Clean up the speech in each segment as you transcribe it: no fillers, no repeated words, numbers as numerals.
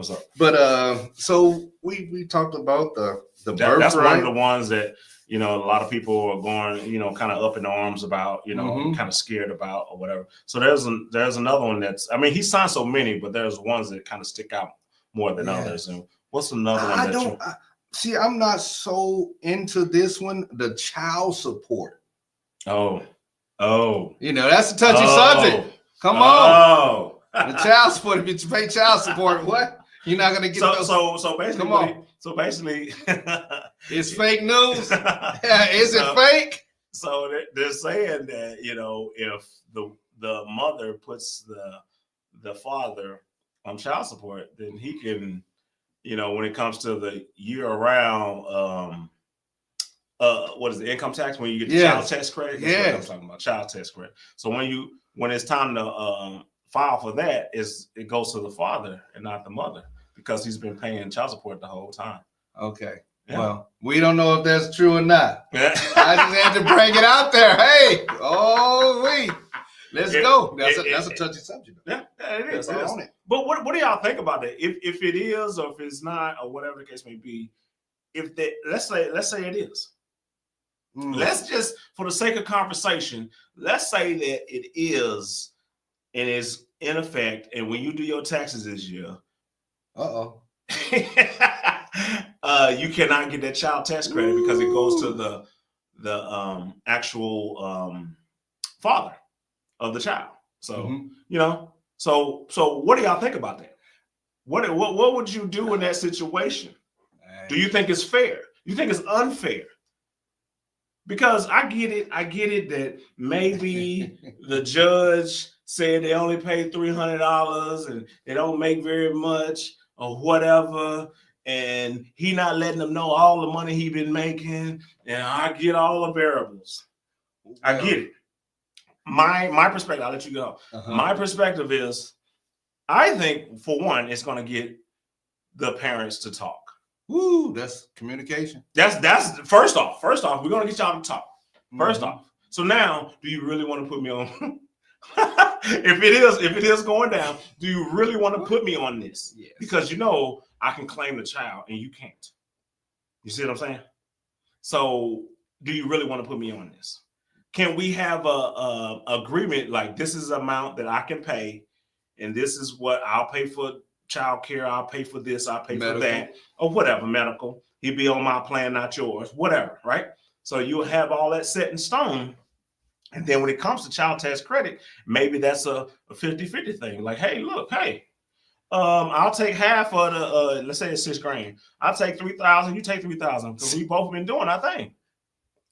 What's up? But so we talked about the birthright. That's one of the ones that a lot of people are going kind of up in arms about, kind of scared about or whatever. So there's another one that's, I mean, he signed so many, but there's ones that kind of stick out more than others. And what's another one? See, I'm not so into this one. The child support. Oh, that's a touchy subject. Come on. The child support. If you pay child support, what? You're not gonna get those. So basically, come on. So basically, it's fake news. Is it fake? So they're saying that if the mother puts the father on child support, then he can, when it comes to the year-round, what is the income tax when you get the child tax credit? That's what I'm talking about, child tax credit. So when it's time to file for that, it goes to the father and not the mother because he's been paying child support the whole time. Okay. Yeah. Well, we don't know if that's true or not. I just had to bring it out there. Hey, let's go. That's a touchy subject. Yeah, it is. But what do y'all think about that? If it is or if it's not or whatever the case may be, let's say it is. Let's just, for the sake of conversation, let's say that it is and is in effect, and when you do your taxes this year, you cannot get that child tax credit because it goes to the actual father of the child. So so what do y'all think about that? What would you do in that situation? Do you think it's fair? You think it's unfair? Because I get it that maybe the judge said they only paid $300 and they don't make very much or whatever, and he not letting them know all the money he been making, and I get all the variables. I get it. My perspective, I'll let you go. My perspective is, I think for one, it's going to get the parents to talk. Woo, that's communication. That's first off, we're gonna get y'all to talk. First off. So now, do you really want to put me on? if it is going down, do you really want to put me on this? Yes. Because I can claim the child and you can't. You see what I'm saying? So do you really want to put me on this? Can we have a agreement like this is the amount that I can pay, and this is what I'll pay for child care, I'll pay for this, I'll pay for that, or whatever, medical. He'd be on my plan, not yours, whatever, right? So you'll have all that set in stone. And then when it comes to child tax credit, maybe that's a 50-50 thing. Like, hey, look, I'll take half of the, let's say it's $6,000. I'll take 3,000, you take 3,000, because we both been doing our thing,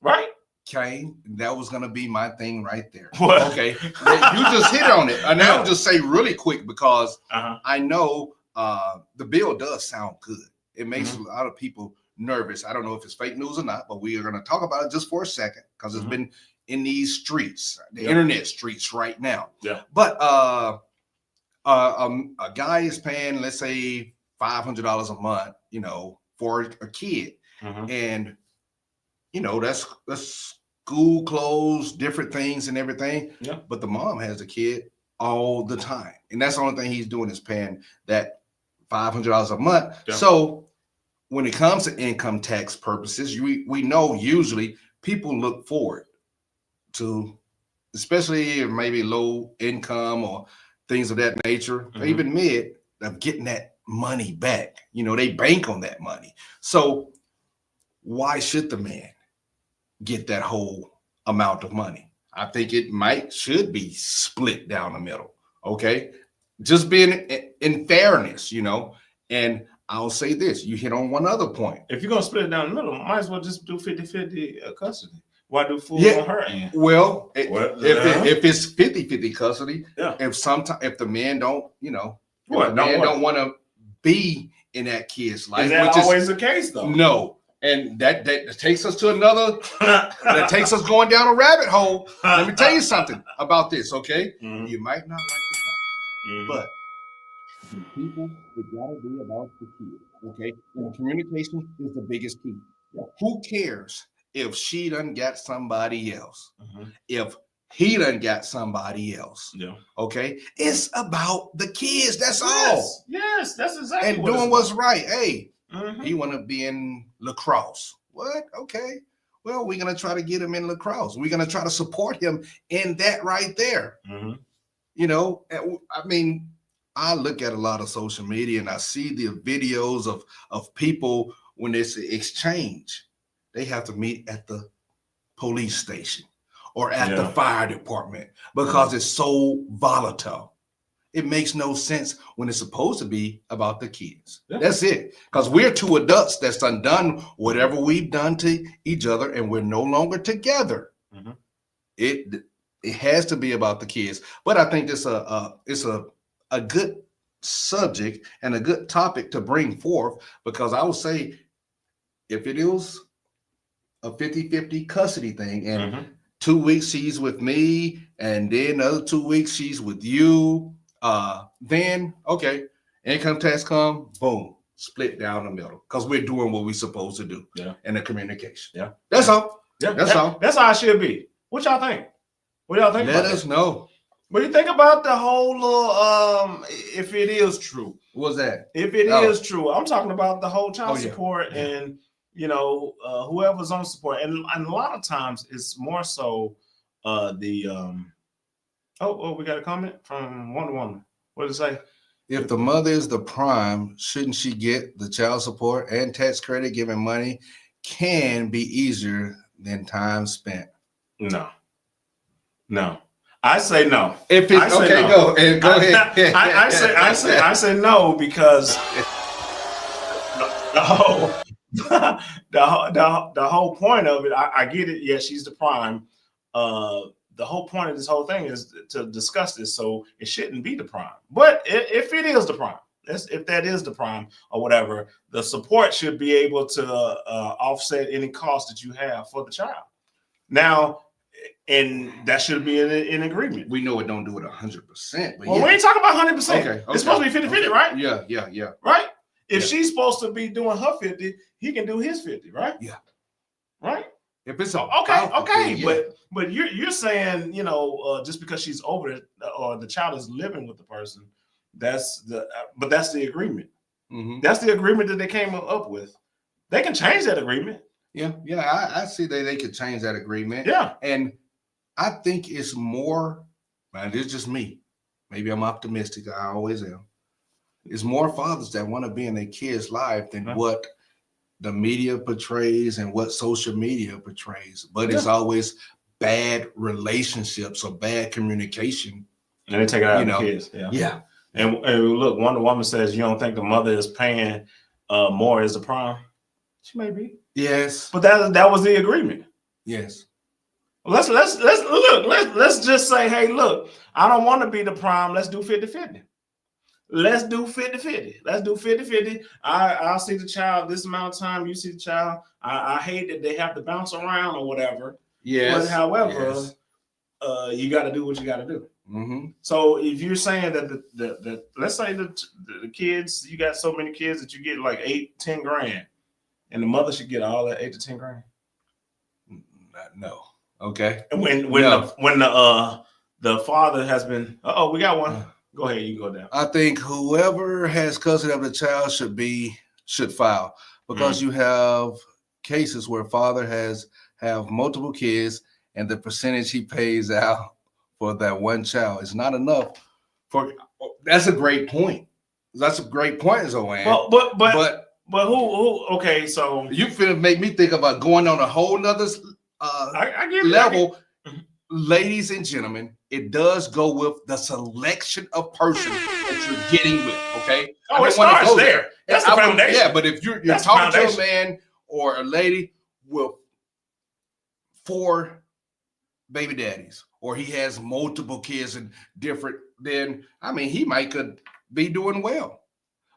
right? Okay, that was gonna be my thing right there. What? Okay, you just hit on it, and I'll just say really quick because I know the bill does sound good. It makes a lot of people nervous. I don't know if it's fake news or not, but we are gonna talk about it just for a second because it's been in these streets, the internet streets right now. Yeah. But a guy is paying, let's say, $500 a month, for a kid, and that's school clothes, different things and everything. Yeah. But the mom has the kid all the time. And that's the only thing he's doing is paying that $500 a month. Yeah. So when it comes to income tax purposes, we know usually people look forward to, especially maybe low income or things of that nature, or even mid, of getting that money back. They bank on that money. So why should the man get that whole amount of money? I think it should be split down the middle. Okay. Just being in fairness, and I'll say this, you hit on one other point. If you're going to split it down the middle, might as well just do 50-50 custody. Why do full on her end? Well, if it's 50-50 custody, if the man don't, don't want to be in that kid's life. Is that always the case though? No. And that takes us to another, that takes us going down a rabbit hole. Let me tell you something about this, okay? You might not like the topic, but the people, it gotta be about the kid, okay? And communication is the biggest key. Who cares if she done got somebody else? If he done got somebody else. Yeah. Okay. It's about the kids. That's all. Yes. Yes, that's exactly And what doing it's what's about. right. Hey, Mhm. he want to be in lacrosse. What? Okay. Well, we're going to try to get him in lacrosse. We're going to try to support him in that right there. Mhm. You know, I mean, I look at a lot of social media and I see the videos of people when it's an exchange, they have to meet at the police station or at the fire department because it's so volatile. It makes no sense when it's supposed to be about the kids. Yeah. That's it. Because we're two adults that's done whatever we've done to each other and we're no longer together. Mm-hmm. It has to be about the kids. But I think it's a good subject and a good topic to bring forth, because I would say if it is a 50-50 custody thing and 2 weeks she's with me and then another 2 weeks she's with you, then okay, income tax come, boom, split down the middle, because we're doing what we're supposed to do. Yeah. And the communication. Yeah. That's all. Yeah. That's all. That's how it should be. What y'all think? What y'all think? Let us know. What do you think about the whole little if it is true? What's that? If it is true, I'm talking about the whole child support and whoever's on support, and a lot of times it's more so we got a comment from Wonder Woman. What does it say? If the mother is the prime, shouldn't she get the child support and tax credit? Giving money can be easier than time spent. No. I say no. If it's okay, no. Go ahead. I say no, because the whole point of it, I get it. Yeah, she's the prime. The whole point of this whole thing is to discuss this, so it shouldn't be the prime. But if it is the prime, if that is the prime or whatever, the support should be able to offset any cost that you have for the child. Now, and that should be in agreement. We know it don't do it 100%. Well, we ain't talking about 100%. Okay. It's supposed to be 50-50, right? Yeah. Right? If she's supposed to be doing her 50, he can do his 50, right? Yeah. Right? If it's okay. Yeah. But you're saying, just because she's over it or the child is living with the person, that's the agreement. Mm-hmm. That's the agreement that they came up with. They can change that agreement. Yeah, I see that they could change that agreement. Yeah. And I think it's more, man, it's just me. Maybe I'm optimistic. I always am. It's more fathers that want to be in their kids' life than what the media portrays and what social media portrays. But it's always bad relationships or bad communication. And they take it out of the kids. Yeah. And look, Wonder Woman says you don't think the mother is paying more as the prime? She may be. Yes. But that was the agreement. Yes. Let's just say, hey, look, I don't want to be the prime. Let's do 50-50. Let's do 50-50. Let's do 50-50. I'll see the child this amount of time. You see the child. I hate that they have to bounce around or whatever. Yes. But however, you got to do what you got to do. Mm-hmm. So if you're saying that let's say the kids, you got so many kids that you get like 8-10 grand, and the mother should get all that 8 to 10 grand. No. Okay. And when the father has been, we got one. Go ahead, you go down. I think whoever has custody of the child should file, because you have cases where father have multiple kids and the percentage he pays out for that one child is not enough. That's a great point. That's a great point, Zoan. But who? Okay, so you finna make me think about going on a whole nother level. Ladies and gentlemen, it does go with the selection of person that you're getting with. Okay. It starts there. That's the foundation. Yeah, but if you're talking to a man or a lady with 4 baby daddies, or he has multiple kids and different, then he could be doing well.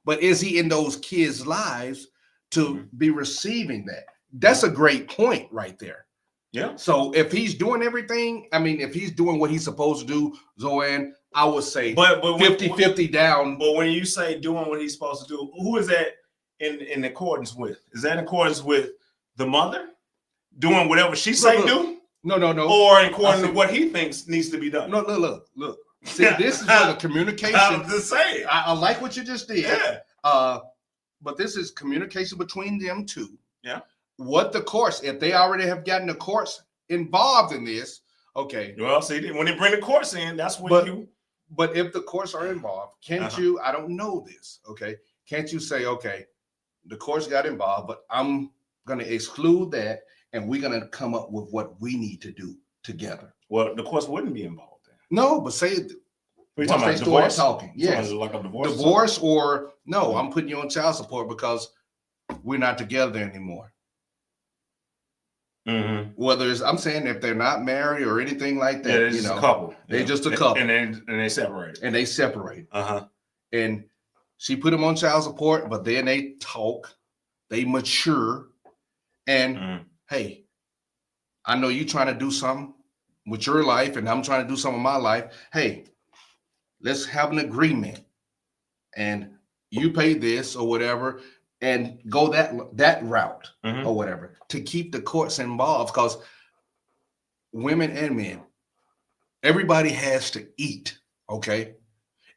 But is he in those kids' lives to be receiving that? That's a great point right there. Yeah. So if he's doing everything, if he's doing what he's supposed to do, Zoan, I would say but 50-50 down. But when you say doing what he's supposed to do, who is that in accordance with? Is that in accordance with the mother doing whatever she say do? No. or according to what he thinks needs to be done. No, look. See, this is where the communication. I'm just saying. I like what you just did. Yeah. But this is communication between them two. Yeah. What the courts, if they already have gotten the courts involved in this, okay. Well, see, when they bring the courts in, that's when But if the courts are involved, can't you? I don't know this. Okay, can't you say, okay, the courts got involved, but I'm going to exclude that, and we're going to come up with what we need to do together. Well, the courts wouldn't be involved then. No, but say We're talking about divorce. Talking, yes, like a divorce. Divorce, or no, I'm putting you on child support because we're not together anymore. Mm-hmm. Whether it's, I'm saying if they're not married or anything like that, they're just a couple. They're just a couple, and they separate. And they separate. Uh-huh. And she put him on child support, but then they talk, they mature, and hey, I know you trying to do something with your life, and I'm trying to do something with my life. Hey, let's have an agreement, and you pay this or whatever, and go that route or whatever to keep the courts involved, because women and men, everybody has to eat. Okay,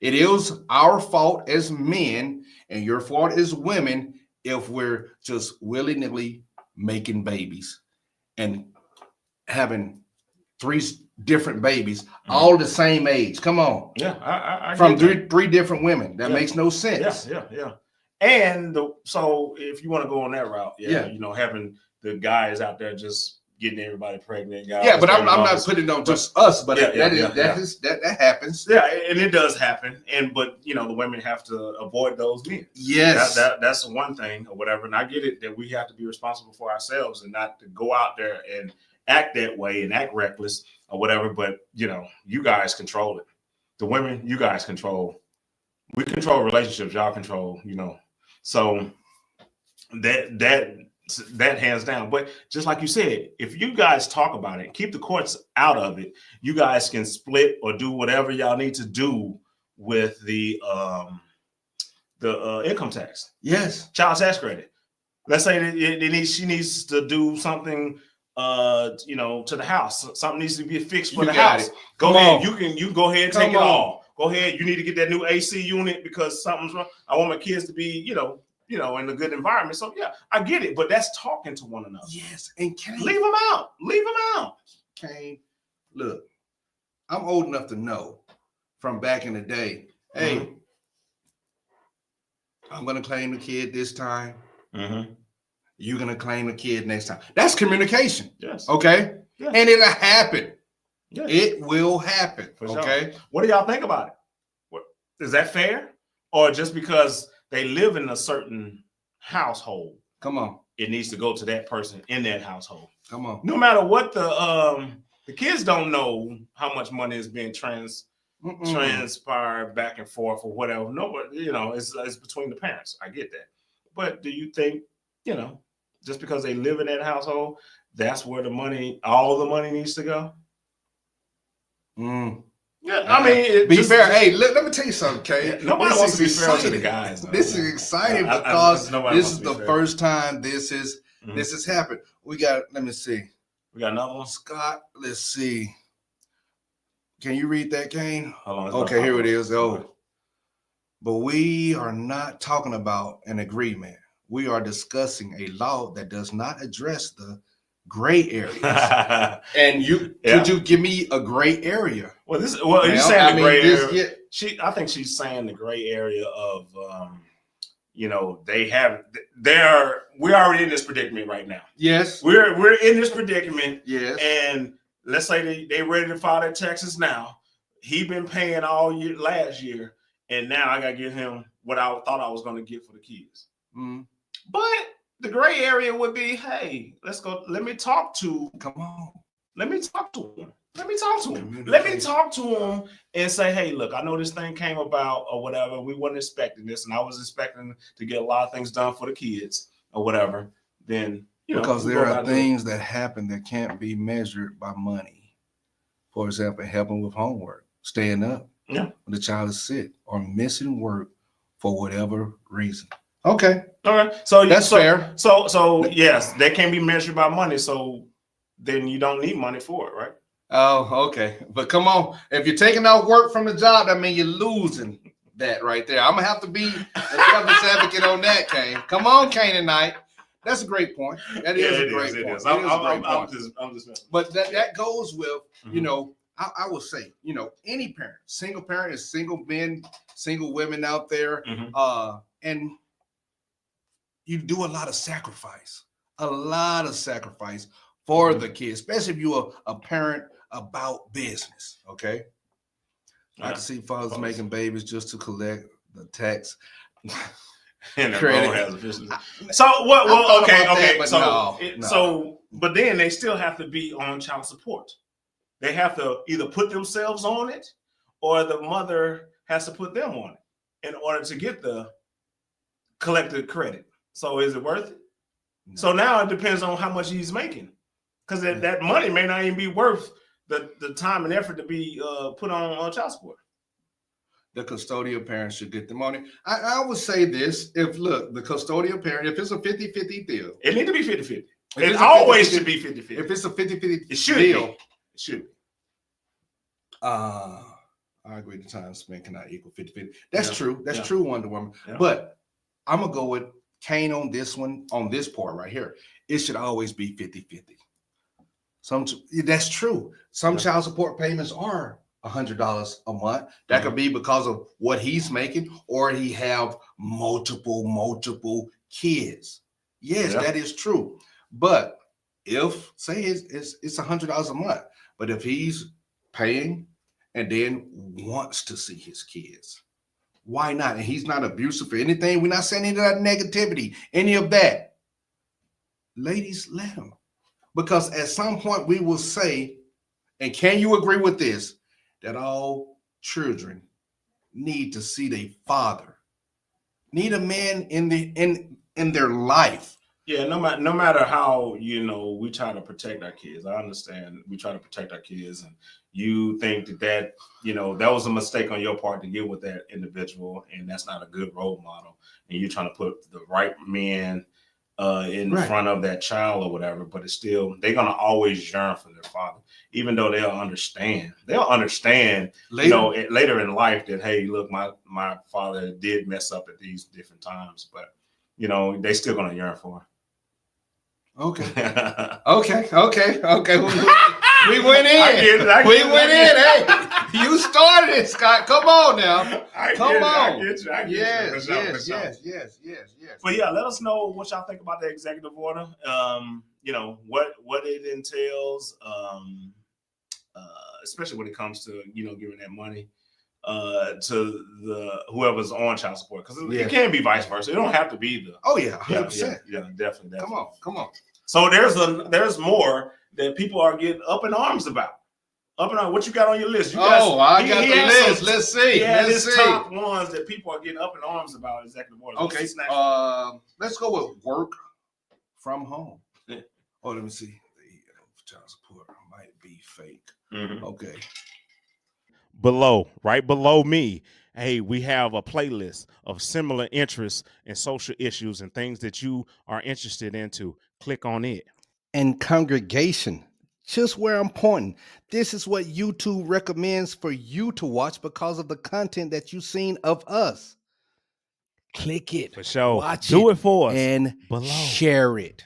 it is our fault as men and your fault as women if we're just willy-nilly making babies and having 3 different babies, all the same age. Come on. Yeah, I from three different women. That makes no sense. Yeah. And so if you want to go on that route, having the guys out there just getting everybody pregnant. Guys, yeah, but I'm not putting it on just us, but that happens. Yeah, and it does happen. But the women have to avoid those men. Yes, that's one thing or whatever. And I get it that we have to be responsible for ourselves and not to go out there and act that way and act reckless or whatever. But you guys control it. The women, you guys control. We control relationships. Y'all control. So that hands down. But just like you said, if you guys talk about it, keep the courts out of it, you guys can split or do whatever y'all need to do with the income tax. Yes, child tax credit. Let's say that she needs to do something to the house. Something needs to be fixed for the house. Go ahead. You can go ahead and take it all. Go ahead. You need to get that new AC unit because something's wrong. I want my kids to be, in a good environment. So yeah, I get it, but that's talking to one another. Yes, and leave them out. Leave them out. Kane, look, I'm old enough to know from back in the day. Hey, I'm gonna claim the kid this time. You're gonna claim the kid next time. That's communication. Yes. Okay. Yeah. And it'll happen. Yeah. It will happen. For okay. Sure. What do y'all think about it? Is that fair? Or just because they live in a certain household, come on, it needs to go to that person in that household? Come on. No matter what the kids don't know how much money is being transpired back and forth or whatever. Nobody, it's between the parents. I get that. But do you think, just because they live in that household, that's where all the money needs to go? Yeah, I mean, be fair. Hey, let me tell you something, Kay. Yeah, nobody wants to be fair to the guys. This is exciting because this is the first time this has happened. We got. Let me see. We got another one, Scott. Let's see. Can you read that, Kane? Hold on. Okay, here it is. But we are not talking about an agreement. We are discussing a law that does not address the gray areas. And could you give me a gray area? Well, you're saying the gray area. I think she's saying the gray area of we're already in this predicament right now. Yes. We're in this predicament. Yes. And let's say they ready to file their taxes now. He been paying all year last year, and now I gotta give him what I thought I was gonna get for the kids. But the gray area would be, hey, let's go. Let me talk to him. Let me talk to him and say, hey, look, I know this thing came about or whatever. We weren't expecting this, and I was expecting to get a lot of things done for the kids or whatever. Then, because there are things that happen that can't be measured by money. For example, helping with homework, staying up when the child is sick, or missing work for whatever reason. Okay. All right. So that's fair. So yes, that can be measured by money. So then you don't need money for it, right? Oh, okay. But come on, if you're taking out work from the job, that means you're losing that right there. I'm gonna have to be a devil's advocate on that, Kane. Come on, Canaanite. That's a great point. That is a great point. I'm just but that goes with, you know, I will say, you know, any parent, single parent is single men, single women out there, and you do a lot of sacrifice for the kids, especially if you're a parent about business. Okay. I can see fathers making babies just to collect the tax. And so what? Well, okay. So, but then they still have to be on child support. They have to either put themselves on it, or the mother has to put them on it in order to get the collected credit. So, is it worth it? No. So now it depends on how much he's making, because that money may not even be worth the time and effort to be put on child support. The custodial parents should get the money. I would say this: the custodial parent, if it's a 50-50 deal, it needs to be 50-50. It always should be 50-50. If it's a 50-50 deal, it should be. I agree. The time spent cannot equal 50-50. That's true. That's true, Wonder Woman. Yeah. But I'm gonna go with Kane on this one, on this part right here. It should always be 50-50. That's true. Some child support payments are $100 a month. That could be because of what he's making, or he have multiple kids. Yes, that is true. But if say it's $100 a month, but if he's paying and then wants to see his kids, why not? And he's not abusive for anything. We're not saying any of that negativity, any of that. Ladies, let him. Because at some point we will say, and can you agree with this, that all children need to see their father, need a man in their life. Yeah, no matter how, you know, we try to protect our kids. I understand we try to protect our kids, and you think that you know, that was a mistake on your part to get with that individual, and that's not a good role model. And you're trying to put the right man in front of that child or whatever, but it's still, they're gonna always yearn for their father, even though they'll understand later, you know, later in life that, hey, look, my father did mess up at these different times, but you know, they still gonna yearn for him. Okay. We went in. We went in. Hey, you started it, Scott. Come on now. Come on. I get you. Yes. But yeah, let us know what y'all think about the executive order. You know, what it entails, especially when it comes to, you know, giving that money to the whoever's on child support, because it can be vice versa. It don't have to be the 100%. Yeah, definitely. Come on. So there's more that people are getting up in arms about. Up and on. What you got on your list? I got the list. Let's see. Let's see. Top ones that people are getting up in arms about executive orders. Okay. Let's go with work from home. Yeah. Oh, let me see. Child support might be fake. Okay. Right below me, hey, we have a playlist of similar interests and social issues and things that you are interested into. Click on it. And congregation, just where I'm pointing, this is what YouTube recommends for you to watch because of the content that you've seen of us. Click it. For sure. Watch Do it for us. and share it.